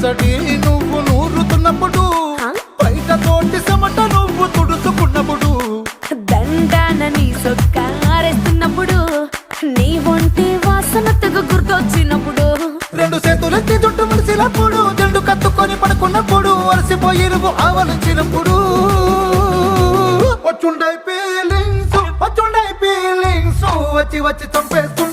అలసటి నువ్వు నూరుతున్నప్పుడు, బయట తోటి చెమట నువ్వు తుడుచుకున్నప్పుడు, దండాన నీ సొక్క ఆరేస్తున్నప్పుడు, నీ ఒంటి వాసన తెగ గుర్తొచ్చినప్పుడు, రెండు చేతులెత్తి జుట్టు ముడిసినప్పుడు, జండు కత్తుకొని పడుకున్నప్పుడు, అలసిపోయి నువ్వు ఆవలించినప్పుడు, వచ్చుండై ఫీలింగ్స్ వచ్చి వచ్చి చంపేస్తు